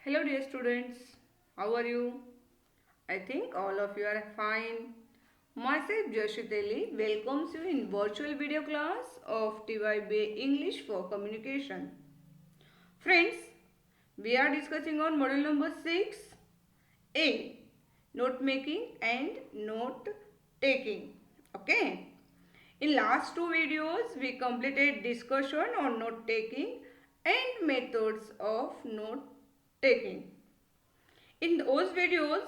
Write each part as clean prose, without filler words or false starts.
Hello dear students, how are you? I think all of you are fine. Myself Joshiteli welcomes you in virtual video class of TYB English for Communication. Friends, we are discussing on model number 6 A, note making and note taking. Okay. In last two videos we completed discussion on note taking and methods of note taking. In those videos,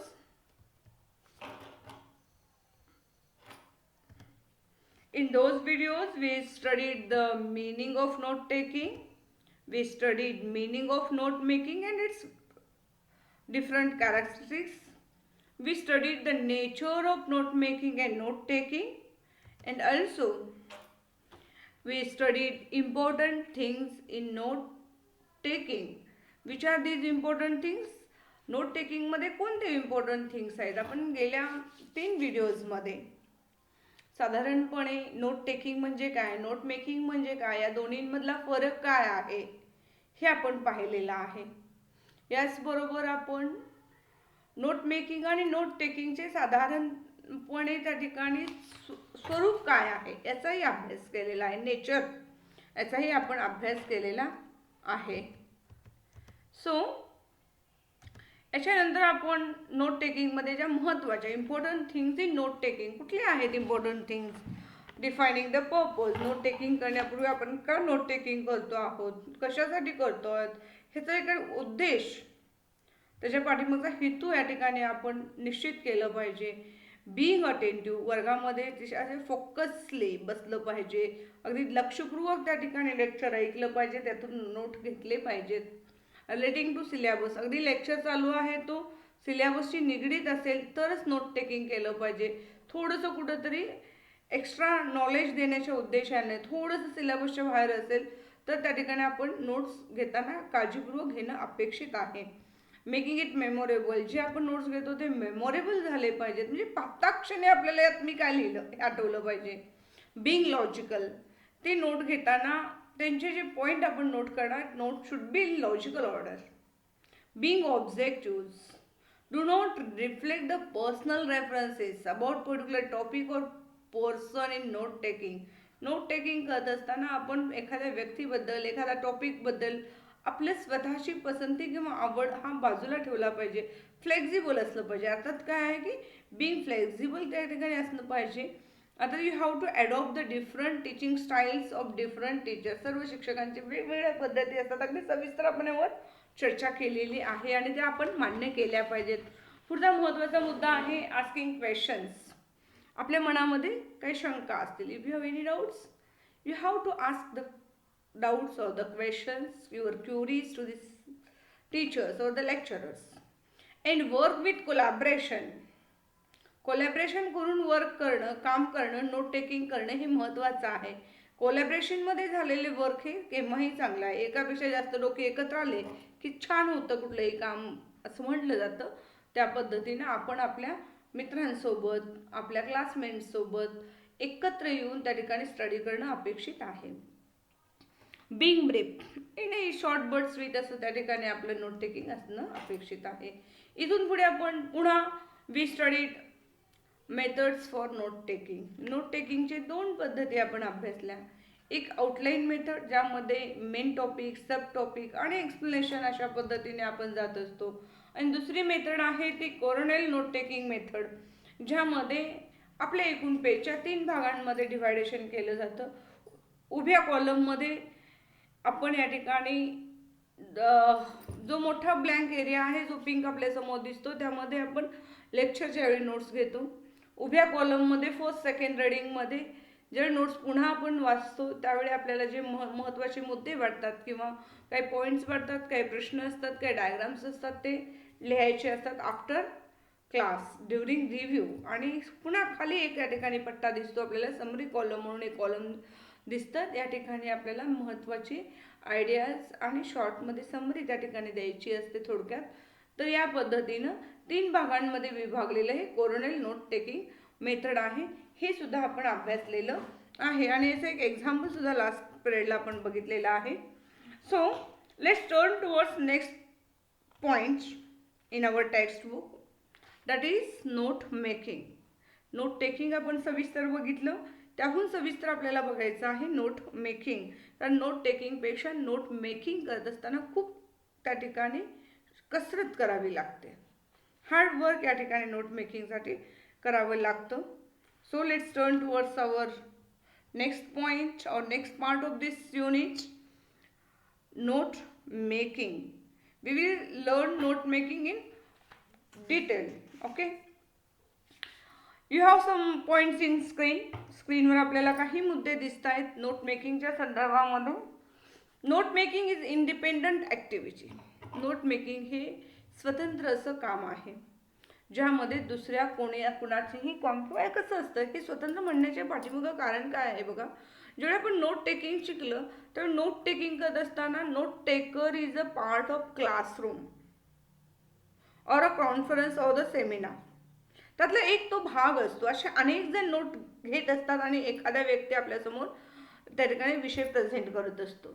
we studied the meaning of note taking, we studied meaning of note making and its different characteristics. We studied the nature of note making and note taking, and also we studied important things in note taking. Which are these important things? Note taking मध्ये कोणते important things आहेत आपण गेल्या 3 videos मध्ये साधारणपणे note taking म्हणजे काय, note making म्हणजे काय, या दोन्हींमधला फरक काय आहे हे आपण पाहिलेलं आहे. याचबरोबर आपण नोट मेकिंग आणि नोट टेकिंगचे साधारणपणे त्या ठिकाणी स्वरूप काय आहे याचाही अभ्यास केलेला आहे, नेचर याचाही आपण अभ्यास केलेला आहे. सो याच्यानंतर आपण नोट टेकिंगमध्ये ज्या महत्त्वाच्या important things in note taking कुठले आहेत important things, defining the purpose. Note taking करण्यापूर्वी आपण का नोट टेकिंग करतो आहोत, कशासाठी करतो आहोत, ह्याचा एक उद्देश, त्याच्या पाठीमागचा हेतू या ठिकाणी आपण निश्चित केलं पाहिजे. बीइंग अटेंटिव्ह, वर्गामध्ये असे फोकसली बसलं पाहिजे, अगदी लक्षपूर्वक त्या ठिकाणी लेक्चर ऐकलं पाहिजे, त्यातून नोट घेतले पाहिजेत. रिलेटिंग टू सिलेबस, अगदी लेक्चर चालू आहे तो सिलेबसशी निगडीत असेल तरच नोट टेकिंग केलं पाहिजे. थोडंसं कुठंतरी एक्स्ट्रा नॉलेज देण्याच्या उद्देशाने थोडंसं सिलेबसच्या बाहेर असेल तर त्या ठिकाणी आपण नोट्स घेताना काळजीपूर्वक घेणं अपेक्षित आहे. मेकिंग इट मेमोरेबल, जे आपण नोट्स घेतो ते मेमोरेबल झाले पाहिजेत, म्हणजे पाहता क्षणी आपल्याला यात मी काय लिहिलं हे आठवलं पाहिजे. बिंग लॉजिकल, ते नोट घेताना त्यांचे जे पॉईंट आपण नोट करणार, note should be in logical order. Being objective, do not reflect the personal references about particular topic or person in note taking. Note taking करत असताना आपण एखाद्या व्यक्तीबद्दल, एखाद्या टॉपिकबद्दल आपल्या स्वतःची पसंती किंवा आवड हा बाजूला ठेवला पाहिजे. फ्लेक्झिबल असलं पाहिजे. अर्थात काय आहे की बिंग फ्लेक्झिबल त्या ठिकाणी असलं पाहिजे. आता you have to adopt the different teaching styles of different teachers. सर्व शिक्षकांचे वेगवेगळ्या पद्धती असतात, अगदी सविस्तर आपण यावर चर्चा केलेली आहे आणि त्या आपण मान्य केल्या पाहिजेत. पुढचा महत्त्वाचा मुद्दा आहे आस्किंग क्वेश्चन्स. आपल्या मनामध्ये काही शंका असतील, if you have any doubts you have to ask the doubts or the questions, your queries to this teachers or the lecturers. And work with collaboration. Collaboration करून वर्क करणं, काम करणं, नोट टेकिंग करणं हे महत्त्वाचं आहे. कोलॅबरेशनमध्ये झालेले वर्क हे केव्हाही चांगलं आहे. एकापेक्षा जास्त डोके एकत्र आले की छान होतं कुठलंही काम असं म्हटलं जातं. त्या पद्धतीनं आपण आपल्या मित्रांसोबत, आपल्या क्लासमेट्ससोबत एकत्र येऊन त्या ठिकाणी स्टडी करणं अपेक्षित आहे. Being brief in a short but sweet असं त्या ठिकाणी आपलं नोट टेकिंग असणं अपेक्षित आहे. इथून पुढे आपण पुन्हा we studied methods for note taking. Note टेकिंगचे 2 पद्धती आपण अभ्यासल्या. एक आउटलाईन मेथड, ज्यामध्ये मेन टॉपिक, सब टॉपिक आणि एक्सप्लेनेशन अशा पद्धतीने आपण जात असतो. आणि दुसरी मेथड आहे ती कोरोनल नोट टेकिंग मेथड, ज्यामध्ये आपल्या एकूण पेजच्या 3 भागांमध्ये डिव्हायडेशन केलं जातं. उभ्या कॉलममध्ये आपण या ठिकाणी जो मोठा ब्लँक एरिया आहे, जो पिंक आपल्यासमोर दिसतो, त्यामध्ये आपण लेक्चरच्या वेळी नोट्स घेतो. उभ्या कॉलममध्ये फर्स्ट सेकंड रीडिंगमध्ये जे नोट्स पुन्हा आपण वाचतो त्यावेळी आपल्याला जे महत्त्वाचे मुद्दे वाटतात किंवा काही पॉईंट्स वाटतात, काही प्रश्न असतात, काही डायग्राम्स असतात, ते लिहायचे असतात आफ्टर क्लास ड्युरिंग रिव्ह्यू. आणि पुन्हा खाली एक या ठिकाणी पट्टा दिसतो आपल्याला, समरी कॉलम म्हणून एक कॉलम दिसतात. या ठिकाणी आपल्याला महत्त्वाची आयडियाज आणि शॉर्टमध्ये समरी त्या ठिकाणी द्यायची असते थोडक्यात. तर या पद्धतीनं 3 भागांमध्ये विभागलेलं हे कोरोनल नोट टेकिंग मेथड आहे. हे सुद्धा आपण अभ्यासलेलं आहे आणि याचं एक एक्झाम्पल सुद्धा लास्ट पिरियडला आपण बघितलेलं आहे. So let's turn towards next points in our textbook, that is note making. Note taking आपण सविस्तर बघितलं, त्याहून सविस्तर आपल्याला बघायचं आहे नोट मेकिंग. कारण नोट टेकिंगपेक्षा नोट मेकिंग करत असताना खूप त्या ठिकाणी कसरत करावी लागते, हार्ड वर्क या ठिकाणी नोट मेकिंगसाठी करावं लागतं. So let's turn towards our next point or next part of this unit, note making. We will learn note making in detail. Okay, you have some points in screen वर आपल्याला काही मुद्दे दिसत आहेत नोट मेकिंगच्या संदर्भामध्ये. Note making is independent activity. Note making हे स्वतंत्र असं काम आहे ज्यामध्ये दुसऱ्या कुणाचेही किंवा कसं असतं, हे स्वतंत्र म्हणण्याच्या पाठीमागं कारण काय आहे बघा. जेव्हा आपण नोट टेकिंग शिकलं तर नोट टेकिंग करत असताना note taker is a part of classroom और अ कॉन्फरन्स ऑर द सेमिनार. त्यातला एक तो भाग असतो. असे अनेक जण नोट घेत असतात आणि एखादा व्यक्ती आपल्यासमोर त्या ठिकाणी विषय प्रेझेंट करत असतो.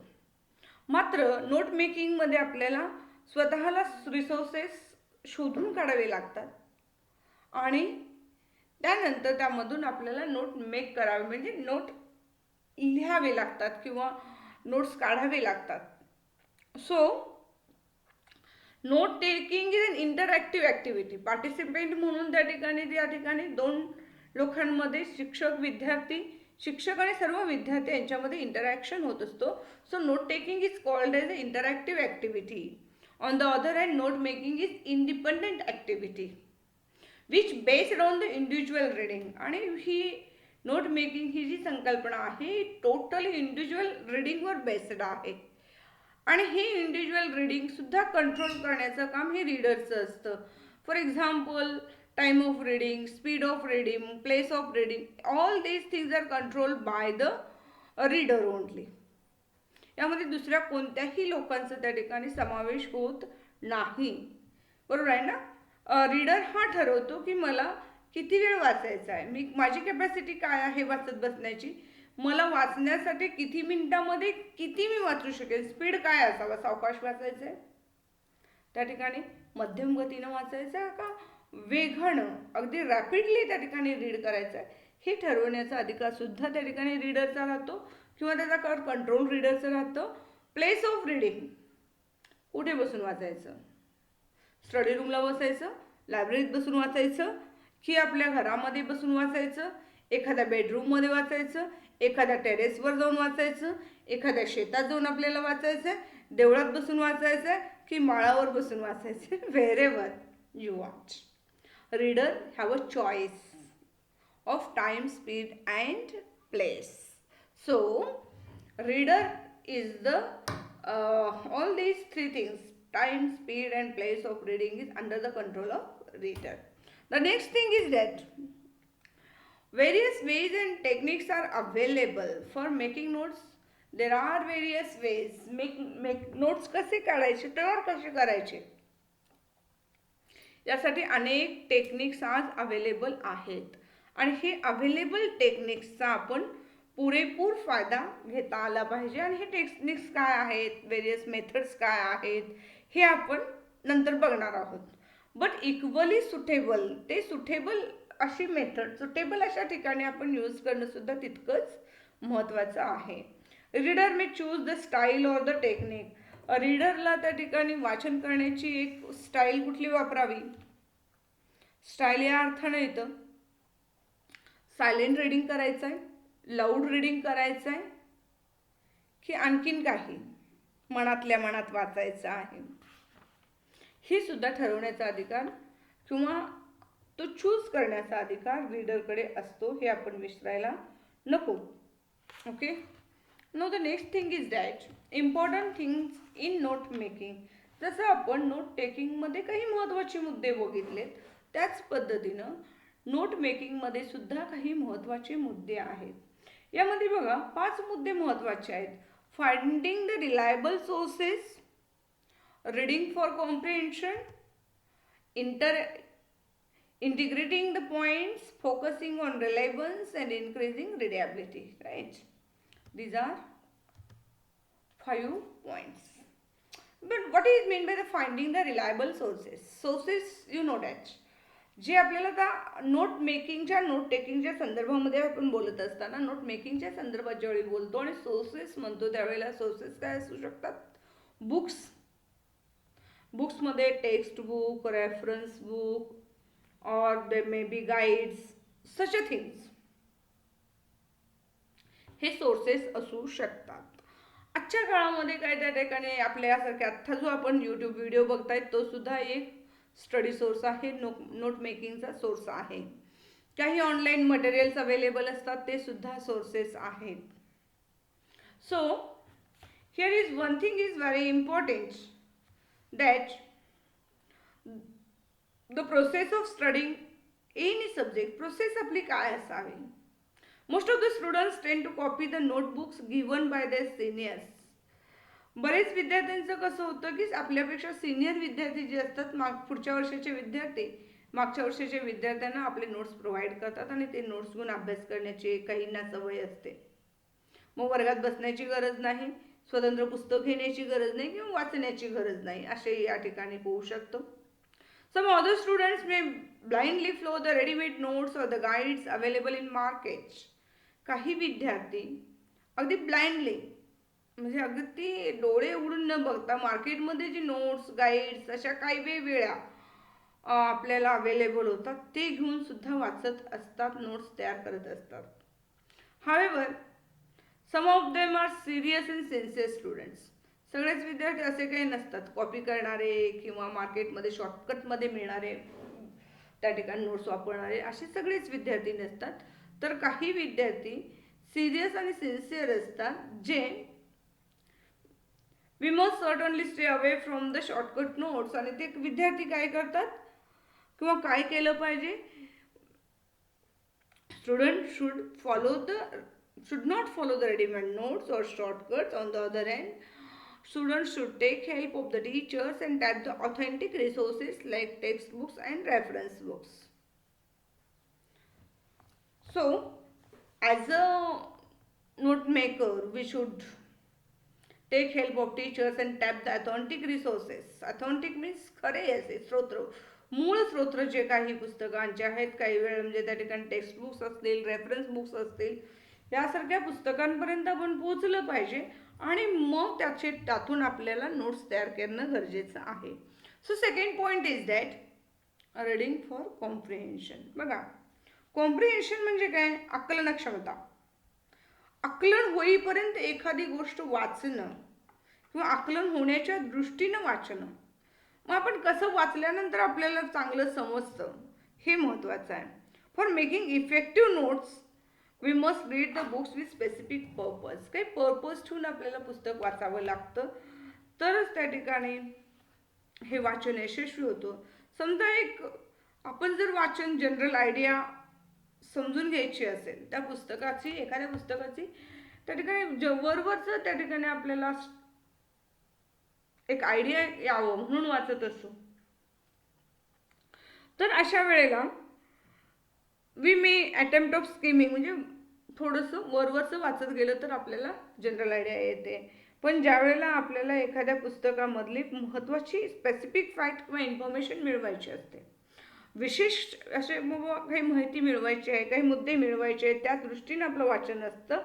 मात्र नोट मेकिंगमध्ये आपल्याला स्वतःला रिसोर्सेस शोधून काढावे लागतात आणि त्यानंतर त्यामधून आपल्याला नोट मेक करावे, म्हणजे नोट लिहावे लागतात किंवा नोट्स काढावे लागतात. So note taking is an interactive activity. Participant म्हणून त्या ठिकाणी दोन लोकांमध्ये शिक्षक आणि सर्व विद्यार्थी यांच्यामध्ये इंटरॅक्शन होत असतो. So note taking is called as a interactive activity. On the other hand note making is independent activity which based on the individual reading. आणि ही नोट मेकिंग ही जी संकल्पना आहे टोटली इंडिव्हिज्युअल रीडिंगवर बेस्ड आहे आणि हे इंडिव्हिज्युअल रीडिंगसुद्धा कंट्रोल करण्याचं काम हे रीडरचं असतं. For example time of reading, speed of reading, place of reading, all these things are controlled by the reader only. यामध्ये दुसऱ्या कोणत्याही लोकांचा त्या ठिकाणी समावेश होत नाही. बरोबर आहे ना. रीडर हा ठरवतो की मला किती वेळ वाचायचा आहे, माझी कॅपॅसिटी काय आहे वाचत बसण्याची, मला वाचण्यासाठी किती मिनिटामध्ये किती मी वाचू शकेल, स्पीड काय असावा, सावकाश वाचायचं आहे त्या ठिकाणी, मध्यम गतीनं वाचायचं आहे का वेगानं अगदी रॅपिडली त्या ठिकाणी रीड करायचं आहे, हे ठरवण्याचा अधिकार सुद्धा त्या ठिकाणी रीडरचा राहतो किंवा त्याचा कंट्रोल रीडरचं राहतं. प्लेस ऑफ रीडिंग, कुठे बसून वाचायचं, स्टडी रूमला बसायचं, लायब्ररीत बसून वाचायचं की आपल्या घरामध्ये बसून वाचायचं, एखाद्या बेडरूममध्ये वाचायचं, एखाद्या टेरेसवर जाऊन वाचायचं, एखाद्या शेतात जाऊन आपल्याला वाचायचं आहे, देवळात बसून वाचायचं आहे की माळावर बसून वाचायचं आहे, wherever you watch. Reader have a choice of time, speed and place. So reader is the all these three things, time, speed and place of reading is under the control of reader. The next thing is that various ways and techniques are available for making notes. There are various ways. make notes कसे काढायचे, तयार कसे करायचे, यासाठी अनेक techniques आज available आहेत आणि हे अवेलेबल टेक्निक्सचा आपण पुरेपूर फायदा घेता आला पाहिजे. आणि हे टेक्निक्स काय आहेत, वेरियस मेथड्स काय आहेत, हे आपण नंतर बघणार आहोत. बट इक्वली सुटेबल, ते सुटेबल अशी मेथड, सुटेबल अशा ठिकाणी आपण यूज करणं सुद्धा तितकंच महत्त्वाचं आहे. Reader may choose the style or the technique. रीडरला त्या ठिकाणी वाचन करण्याची एक स्टाईल कुठली वापरावी. स्टाईल या अर्थानं येतं सायलेंट रीडिंग करायचं आहे, लाऊड रीडिंग करायचं आहे की आणखीन काही मनातल्या मनात वाचायचं आहे, हे सुद्धा ठरवण्याचा अधिकार किंवा तो चूज करण्याचा अधिकार रीडरकडे असतो, हे आपण विसरायला नको. Okay. Know the next thing is that important things in note making. जसं आपण नोट टेकिंगमध्ये काही महत्त्वाचे मुद्दे बघितलेत, त्याच पद्धतीनं नोट मेकिंगमध्ये सुद्धा काही महत्त्वाचे मुद्दे आहेत. यामध्ये बघा 5 मुद्दे महत्त्वाचे आहेत. Finding the reliable sources, reading for comprehension, integrating the points, focusing on relevance and increasing readability, right? These are 5 points. But what is mean by the finding the reliable sources? Sources, you know that. जे आपल्याला आता note मेकिंगच्या note टेकिंगच्या संदर्भामध्ये आपण बोलत असताना note मेकिंगच्या संदर्भात ज्यावेळी बोलतो आणि सोर्सेस म्हणतो त्यावेळेला सोर्सेस काय असू शकतात? बुक्स, बुक्समध्ये text book, reference book, or they may be guides, such a things, हे सोर्सेस असू शकतात. आजच्या काळामध्ये काय त्या ठिकाणी आपल्यासारख्या आत्ता जो आपण यूट्यूब व्हिडिओ बघताय तो सुद्धा एक स्टडी सोर्स आहे, नोट मेकिंगचा सोर्स आहे. काही ऑनलाईन मटेरियल्स अवेलेबल असतात ते सुद्धा सोर्सेस आहेत. So here is one thing is very important, that the process of studying any subject, process आपली काय असावी. Most of the students tend to copy the notebooks given by their seniors. बरेच विद्यार्थ्यांचं कसं होतं की आपल्यापेक्षा सिनियर विद्यार्थी जे असतात, पुढच्या वर्षाचे विद्यार्थी मागच्या वर्षाच्या विद्यार्थ्यांना आपले नोट्स प्रोव्हाइड करतात आणि ते नोट्स घेऊन अभ्यास करण्याची काहींना सवय असते. मग वर्गात बसण्याची गरज नाही, स्वतंत्र पुस्तक घेण्याची गरज नाही किंवा वाचण्याची गरज नाही, असे या ठिकाणी होऊ शकतं. Some other students may blindly follow the ready-made notes or the guides available in markets. काही विद्यार्थी अगदी ब्लाइंडली म्हणजे अगदी डोळे उघडून न बघता मार्केटमध्ये जी नोट्स, गाईड्स अशा काही वेगवेगळ्या आपल्याला अवेलेबल होतात ते घेऊन सुद्धा वाचत असतात, नोट्स तयार करत असतात. However some of them are serious and sincere students. सगळेच विद्यार्थी असे काही नसतात कॉपी करणारे किंवा मार्केटमध्ये शॉर्टकटमध्ये मिळणारे त्या ठिकाणी नोट्स वापरणारे, असे सगळेच विद्यार्थी नसतात. तर काही विद्यार्थी सिरियस आणि सिन्सिअर असतात, जे we must certainly stay away from the shortcut notes. आणि ते विद्यार्थी काय करतात किंवा काय केलं पाहिजे, student should not follow the ready-made notes or shortcuts. On the other hand, students should take help of the teachers and tap the authentic resources like textbooks and reference books. So, as a note maker, we should take help of teachers and tap the authentic resources. Authentic means खरे असे स्रोत, मूळ स्रोत जे काही पुस्तकांचे आहेत, काही वेळ म्हणजे त्या ठिकाणी टेक्स्ट बुक्स असतील, रेफरन्स बुक्स असतील, यासारख्या पुस्तकांपर्यंत आपण पोहोचलं पाहिजे आणि मग त्यातून आपल्याला नोट्स तयार करणं गरजेचं आहे. So second point is that reading for comprehension. बघा, कॉम्प्रिहेन्शन म्हणजे काय, आकलन क्षमता. आकलन होईपर्यंत एखादी गोष्ट वाचणं किंवा आकलन होण्याच्या दृष्टीनं वाचणं. मग आपण कसं वाचल्यानंतर आपल्याला चांगलं समजतं हे महत्त्वाचं आहे. For making effective notes we must read the books with specific purpose. काही पर्पज ठेवून आपल्याला पुस्तक वाचावं लागतं, तरच त्या ठिकाणी हे वाचन यशस्वी होतं. समजा आपण जर वाचन जनरल आयडिया समजून घ्यायची असेल त्या पुस्तकाची, एखाद्या पुस्तकाची, त्या ठिकाणी वरवरचं त्या ठिकाणी आपल्याला एक आयडिया यावं म्हणून वाचत असतो, तर अशा वेळेला we may attempt of skimming, म्हणजे थोडंसं वरवरचं वाचत गेलं तर आपल्याला जनरल आयडिया येते. पण ज्या वेळेला आपल्याला एखाद्या पुस्तकामधली महत्त्वाची स्पेसिफिक फॅक्ट किंवा इन्फॉर्मेशन मिळवायची असते, विशिष्ट असे मग काही माहिती मिळवायची आहे, काही मुद्दे मिळवायचे आहेत, त्या दृष्टीने आपलं वाचन असतं,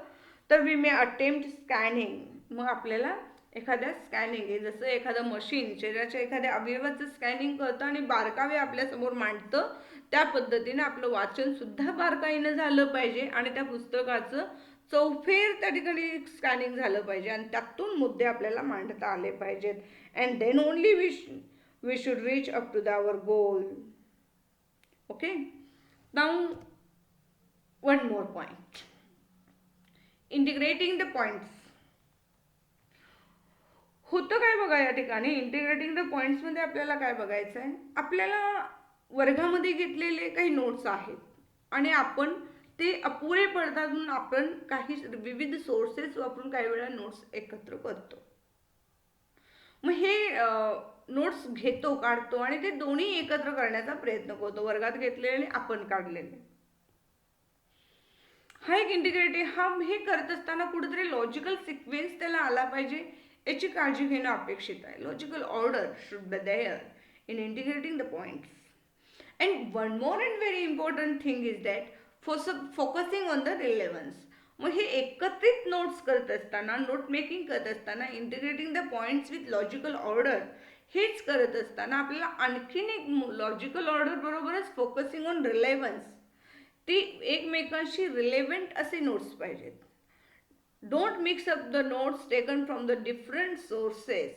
तर वी मे अटेम्प्ट स्कॅनिंग. मग आपल्याला एखाद्या स्कॅनिंग आहे, जसं एखादं मशीन शरीराच्या एखाद्या अवयवाचं स्कॅनिंग करतं आणि बारकावे आपल्यासमोर मांडतं, त्या पद्धतीने आपलं वाचन सुद्धा बारकाईनं झालं पाहिजे आणि त्या पुस्तकाचं चौफेर त्या ठिकाणी स्कॅनिंग झालं पाहिजे आणि त्यातून मुद्दे आपल्याला मांडता आले पाहिजेत. And then only we should reach up to our goal. Okay, now one more point, integrating the points. होतं काय बघा या ठिकाणी, इंटिग्रेटिंग द पॉइंट्समध्ये आपल्याला काय बघायचं आहे, आपल्याला वर्गामध्ये घेतलेले काही नोट्स आहेत आणि आपण ते अपुरे पडतात म्हणून आपण काही विविध सोर्सेस वापरून काही वेळा नोट्स एकत्र करतो. मग हे नोट्स घेतो, काढतो आणि ते दोन्ही एकत्र करण्याचा प्रयत्न करतो, वर्गात घेतलेले आणि आपण काढलेले. हा एक इंटिग्रेटिव्ह, हे करत असताना कुठेतरी लॉजिकल सिक्वेन्स त्याला आला पाहिजे, याची काळजी घेणं अपेक्षित आहे. Logical order should be there in integrating the points. And one more and very important thing is that focusing on the relevance. मग हे एकत्रित नोट्स करत असताना, नोट मेकिंग करत असताना, integrating the points with logical order हेच करत असताना आपल्याला आणखीन एक लॉजिकल ऑर्डर बरोबरच फोकसिंग ऑन रिलेव्हन्स, ती एकमेकांशी रिलेव्हंट असे नोट्स पाहिजेत. Don't mix up the notes taken from the different sources.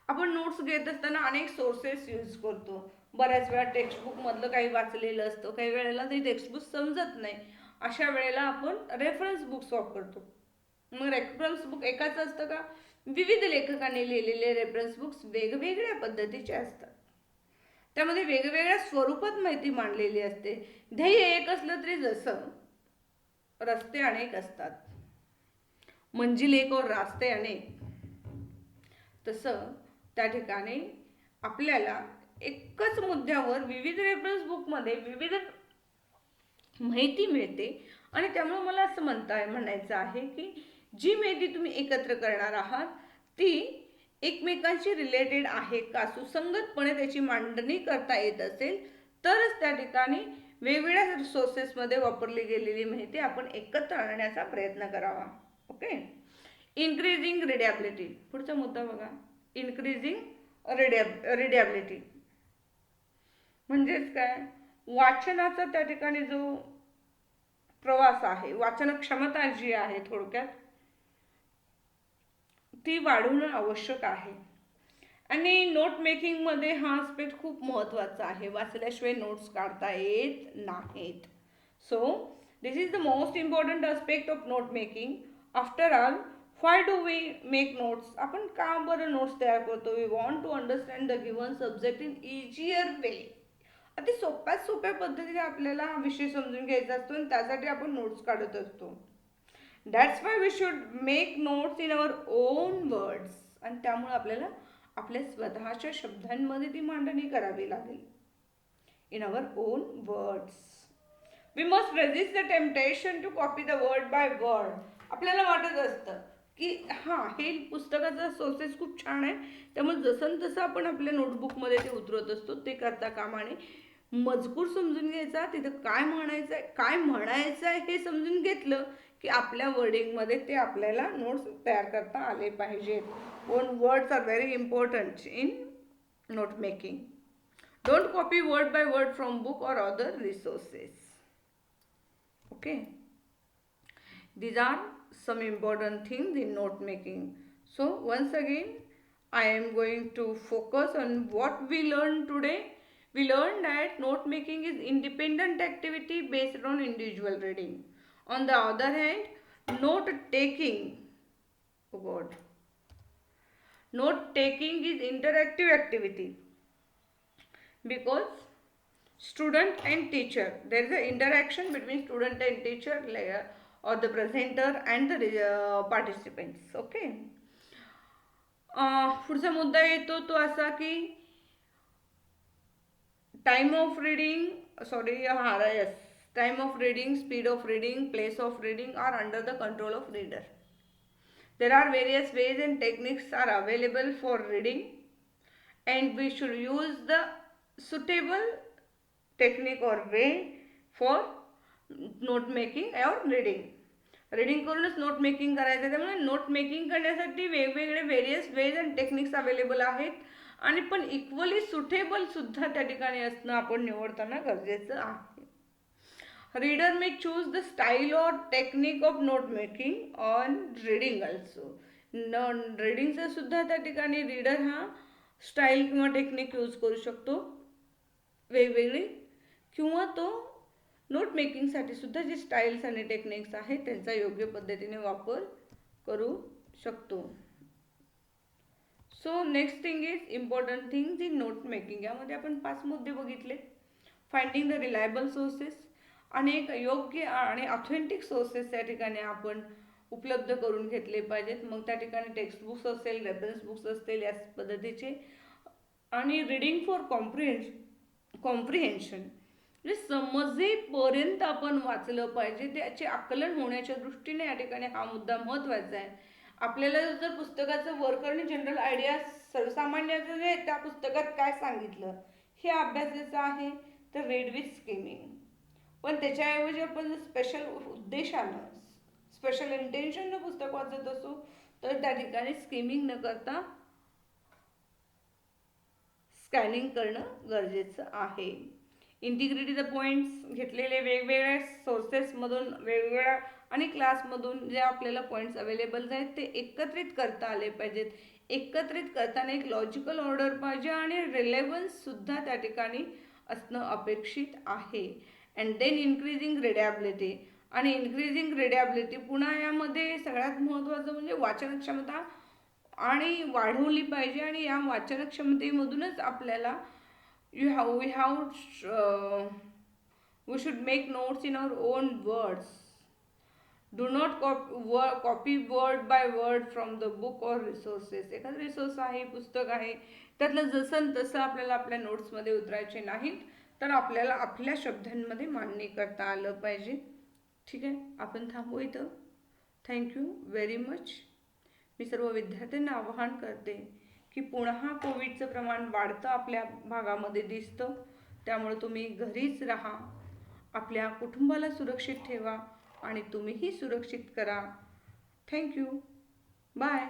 आपण नोट्स घेत असताना अनेक सोर्सेस यूज करतो. बऱ्याच वेळा टेक्स्टबुकमधलं काही वाचलेलं असतं, काही वेळेला ते टेक्स्टबुक समजत नाही. अशा वेळेला आपण रेफरन्स बुक्स वापरतो. मग रेफरन्स बुक एकाच असतं का? विविध लेखकांनी लिहिलेले रेफरन्स बुक्स वेगवेगळ्या पद्धतीचे असतात. त्यामध्ये वेगवेगळ्या स्वरूपात माहिती मांडलेली असते. ध्येय एक असलं तरी जसं रस्ते अनेक असतात, मंजिल एक और रास्ते अनेक, तसं त्या ठिकाणी आपल्याला एकच मुद्द्यावर विविध रेफरन्स बुकमध्ये विविध माहिती मिळते. आणि त्यामुळे मला असं म्हणायचं आहे की जी माहिती तुम्ही एकत्र करणार आहात ती एकमेकांशी रिलेटेड आहे का, सुसंगतपणे त्याची मांडणी करता येत असेल तरच त्या ठिकाणी वेगवेगळ्या सोर्सेसमध्ये वापरली गेलेली माहिती आपण एकत्र आणण्याचा प्रयत्न करावा. ओके. इन्क्रीजिंग रिडॅबिलिटी. पुढचा मुद्दा बघा. इन्क्रीजिंग रिडॅबिलिटी म्हणजेच काय? वाचनाचा त्या ठिकाणी जो प्रवास आहे, वाचन क्षमता जी आहे थोडक्यात ती वाढवणं आवश्यक आहे. आणि नोट मेकिंगमध्ये हा आस्पेक्ट खूप महत्त्वाचा आहे. वाचल्याशिवाय नोट्स काढता येत नाहीत. So this is the most important aspect of note making. After all, why do we make notes? आपण का बरं नोट्स तयार करतो? We want to understand the given subject in easier way. अति सोप्या पद्धतीने आपल्याला विषय समजून घ्यायचा असतो आणि त्यासाठी आपण नोट्स काढत असतो. That's why we should make notes in our own words. आणि त्यामुळे आपल्याला आपल्या स्वतःच्या शब्दांमध्ये ती मांडणी करावी लागेल. In our own words. We must resist the temptation to copy the word by word. आपल्याला वाटत असतं की हां, हे पुस्तकाचा सोर्सेस खूप छान आहे, त्यामुळे जसं तसं आपण आपल्या नोटबुकमध्ये ते उतरवत असतो. ते करता कामा नये. मजकूर समजून घ्यायचा, तिथं काय म्हणायचं आहे हे समजून घेतलं की आपल्या वर्डिंगमध्ये ते आपल्याला नोट्स तयार करता आले पाहिजेत. Own words are very important in note making. Don't copy word by word from book or other resources. Okay. These are some important things in note making. So once again, I am going to focus on what we learned today. We learned that note making is independent activity based on individual reading. On the other hand, note taking, oh God, note taking is interactive activity because student and teacher, there is an interaction between student and teacher layer or the presenter and the participants. Okay. पुढचा मुद्दा येतो तो असा की time of reading, time of reading, speed of reading, place of reading are under the control of reader. There are various ways and techniques are available for reading and we should use the suitable technique or way for note making और reading करूनच note making करायचं. त्यामुळे note making करण्यासाठी वेगवेगळे various ways and techniques available आहेत आणि पण equally suitable सुद्धा त्या ठिकाणी असणं आपण निवडताना गरजेचं आहे. Reader may choose the style or technique of note making on reading also. रीडिंगचं सुद्धा त्या ठिकाणी रीडर हा स्टाईल किंवा टेक्निक यूज करू शकतो वेगवेगळी, किंवा तो नोट मेकिंगसाठी सुद्धा जे स्टाईल्स आणि टेक्निक्स आहेत त्यांचा योग्य पद्धतीने वापर करू शकतो. So next thing is important things in note making. यामध्ये आपण 5 मुद्दे बघितले. Finding the reliable sources. अनेक योग्य आणि ऑथेंटिक सोर्सेस त्या ठिकाणी आपण उपलब्ध करून घेतले पाहिजेत. मग त्या ठिकाणी टेक्स्ट बुक्स असेल, रेफरन्स बुक्स असतील या पद्धतीचे. आणि रीडिंग फॉर कॉम्प्रिहेन्शन म्हणजे समजेपर्यंत आपण वाचलं पाहिजे, त्याचे आकलन होण्याच्या दृष्टीने या ठिकाणी हा मुद्दा महत्त्वाचा आहे. आपल्याला जर पुस्तकाचं वर्क आणि जनरल आयडिया सर्वसामान्याचं जे त्या पुस्तकात काय सांगितलं हे अभ्यासाचं आहे तर रीड विथ स्किमिंग. पण त्याच्याऐवजी आपण जर स्पेशल उद्देशानं स्पेशल इंटेन्शननं पुस्तक वाचत असू तर त्या ठिकाणी स्किमिंग न करता स्कॅनिंग करणं गरजेचं आहे. इंटिग्रिटी द पॉईंट्स घेतलेले वेगवेगळ्या सोर्सेसमधून वेगवेगळ्या आणि क्लासमधून जे आपल्याला पॉईंट्स अवेलेबल आहेत ते एकत्रित करता आले पाहिजेत. एकत्रित करताना एक लॉजिकल ऑर्डर पाहिजे आणि रिलेव्हन्ससुद्धा त्या ठिकाणी असणं अपेक्षित आहे. And then increasing readability. आणि इन्क्रीजिंग रिडॅबिलिटी पुन्हा यामध्ये सगळ्यात महत्त्वाचं म्हणजे वाचनक्षमता आणि वाढवली पाहिजे. आणि या वाचनक्षमतेमधूनच आपल्याला we should make notes in our own words. Do not copy word by word from the book or resources. एखादं रिसोर्स आहे, पुस्तक आहे, त्यातलं जसं तसं आपल्याला आपल्या नोट्समध्ये उतरायचे नाहीत तर आपल्याला आपल्या शब्दांमध्ये मांडणी करता आलं पाहिजे. ठीक आहे, आपण थांबू इथं. Thank you very much. मी सर्व विद्यार्थ्यांना आवाहन करते की पुन्हा कोविडचं प्रमाण वाढतं आपल्या भागामध्ये दिसतं, त्यामुळे तुम्ही घरीच राहा, आपल्या कुटुंबाला सुरक्षित ठेवा आणि तुम्हीही सुरक्षित करा. थँक्यू. बाय.